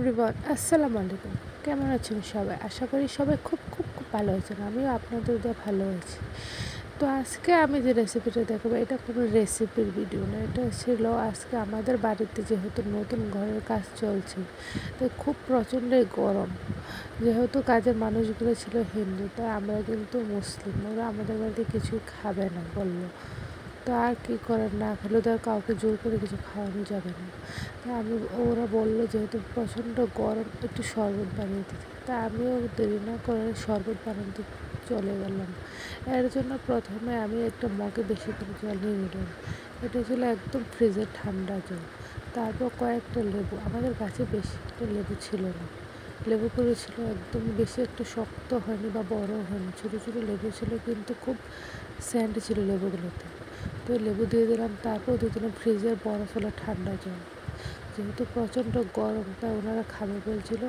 Everyone, আসসালামু আলাইকুম। কেমন আছেন সবাই? আশা করি সবাই খুব খুব খুব ভালো আছেন। আমিও আপনাদের দিয়ে ভালো আছি। তো আজকে আমি যে রেসিপিটা দেখাবো, এটা কোনো রেসিপির ভিডিও না। এটা ছিল আজকে আমাদের বাড়িতে যেহেতু নতুন ঘরের কাজ চলছে, তো খুব প্রচণ্ডই গরম। যেহেতু কাজের মানুষগুলো ছিল হিন্দু, তাই আমরা কিন্তু মুসলিম। ওরা আমাদের বাড়িতে কিছুই খাবে না বললো। তো আর কী করার, না খেলেও তো আর কাউকে জোর করে কিছু খাওয়ানো যাবে না। তা ওরা বললো যেহেতু প্রচণ্ড গরম, একটু শরবত বানিয়ে দিতে। তা আমিও দেরি না করে শরবত বানাতে চলে গেলাম। এর জন্য প্রথমে আমি একটা মগে বেশি করে জল নিয়ে নিলাম। এটা ছিল একদম ফ্রিজের ঠান্ডা জল। তারপর কয়েকটা লেবু, আমাদের গাছে বেশি একটা লেবু ছিল না। লেবুগুলো ছিল একদম বেশি একটু শক্ত হয়নি বা বড় হয়নি, ছোটো ছোটো লেবু ছিল, কিন্তু খুব স্যান্ড ছিল লেবুগুলোতে। তো লেবু দিয়ে দিলাম, তারপর দিয়ে দিলাম ফ্রিজের বরফ ফেলা ঠান্ডা জল। যেহেতু প্রচণ্ড গরম, তাই ওনারা খাবে বলছিল,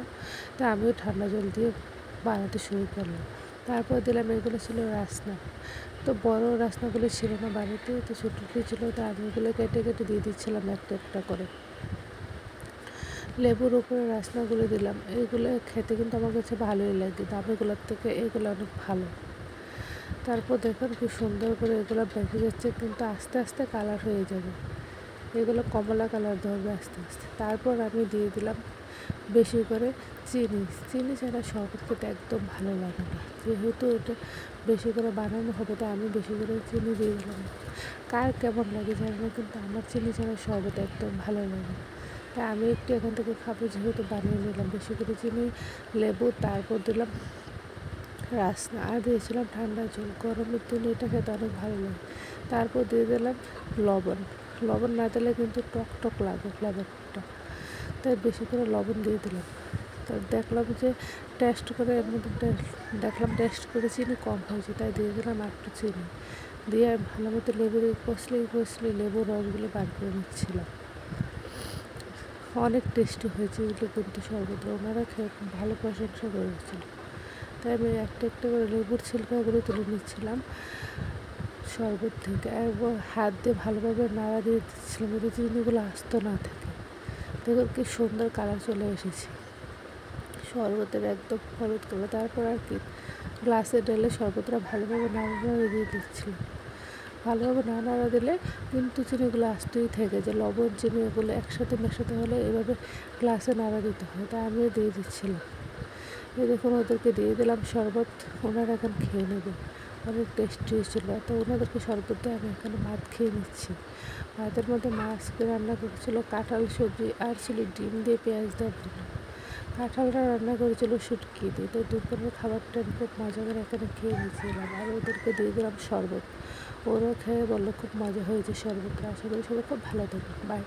তা আমিও ঠান্ডা জল দিয়ে বানাতে শুরু করলাম। তারপর দিলাম, এগুলো ছিল রাসনা। তো বড় রাসনাগুলো ছিল না বাড়িতে, তো ছোটো ছিল, তো আমি এগুলো কেটে কেটে দিয়ে দিচ্ছিলাম একটা একটা করে। লেবুর উপরে রাসনাগুলো দিলাম। এইগুলো খেতে কিন্তু আমার কাছে ভালোই লাগে, দামিগুলোর থেকে এগুলো অনেক ভালো। তারপর দেখুন কি সুন্দর করে এগুলো বেঁকে যাচ্ছে, কিন্তু আস্তে আস্তে কালার হয়ে যাবে। এগুলো কমলা কালার ধরবে আস্তে আস্তে। তারপর আমি দিয়ে দিলাম বেশি করে চিনি। চিনি ছাড়া শরবত খেতে একদম ভালো লাগে না। যেহেতু এটা বেশি করে বানানো হবে, তাই আমি বেশি করে চিনি দিয়ে দিলাম। কার কেমন লাগে জানি না, কিন্তু আমার চিনি ছাড়া শরবত একদম ভালো লাগে। তাই আমি একটু এখান থেকে খাবো, যেহেতু বানিয়ে নিলাম বেশি করে চিনি, লেবু, তারপর দিলাম রাসনা, আর দিয়েছিলাম ঠান্ডা জল। গরমের দিনে এটা খেতে অনেক ভালো লাগে। তারপর দিয়ে দিলাম লবণ। লবণ না দিলে কিন্তু টক টক লাগে ফ্লেভারটা, তাই বেশি করে লবণ দিয়ে দিলাম। তো দেখলাম যে টেস্ট করে এর মধ্যে দেখলাম টেস্ট করে চিনি কম হয়েছে, তাই দিয়ে দিলাম একটু চিনি। দিয়ে ভালো মতো লেবু দিয়ে কষলে লেবুর রসগুলো বার করে নিচ্ছিলাম। অনেক টেস্টি হয়েছে এগুলো কিন্তু শরবত, ওনারা খেয়ে খুব ভালো প্রশংসা করেছিল। তাই আমি একটা একটা করে লেবুর ছিলকাগুলো তুলে নিচ্ছিলাম শরবত থেকে, একবার হাত দিয়ে ভালোভাবে নাড়া দিয়ে দিচ্ছিলাম যাতে চিনিগুলো আস্ত না থাকে। দেখুন কি সুন্দর কালার চলে এসেছে শরবতের, একদম হলুদ কালার। তারপর আর কি গ্লাসে ঢেলে শরবতটা ভালোভাবে নাড়া দিয়ে দিচ্ছিলাম। ভালোভাবে না নাড়া দিলে কিন্তু চিনিগুলো আস্তই থেকে যায়। লবণ চিনি এগুলো একসাথে মেশাতে হলে এভাবে গ্লাসে নাড়া দিতে হয়, তাই আমিও দিয়ে দিচ্ছিলাম। এই দেখুন ওদেরকে দিয়ে দিলাম শরবত, ওনারা এখন খেয়ে নেবে। অনেক টেস্টি ছিল, তো ওনাদেরকে শরবত দিয়ে আমি এখানে ভাত খেয়ে নিচ্ছি। ভাতের মধ্যে মাছকে রান্না করেছিল, কাঁঠাল সবজি, আর ছিল ডিম দিয়ে পেঁয়াজ দেওয়া ভুনা। কাঁঠালটা রান্না করেছিল শুটকি দিয়ে। তো দুপুরের খাবারটা আমি খুব মজা করে এখানে খেয়ে নিয়েছিলাম, আর ওদেরকে দিয়ে দিলাম শরবত। ওরা খেয়ে বললো খুব মজা হয়েছে শরবতটা। আশা করি সবাই খুব ভালো থাকুন। বাই।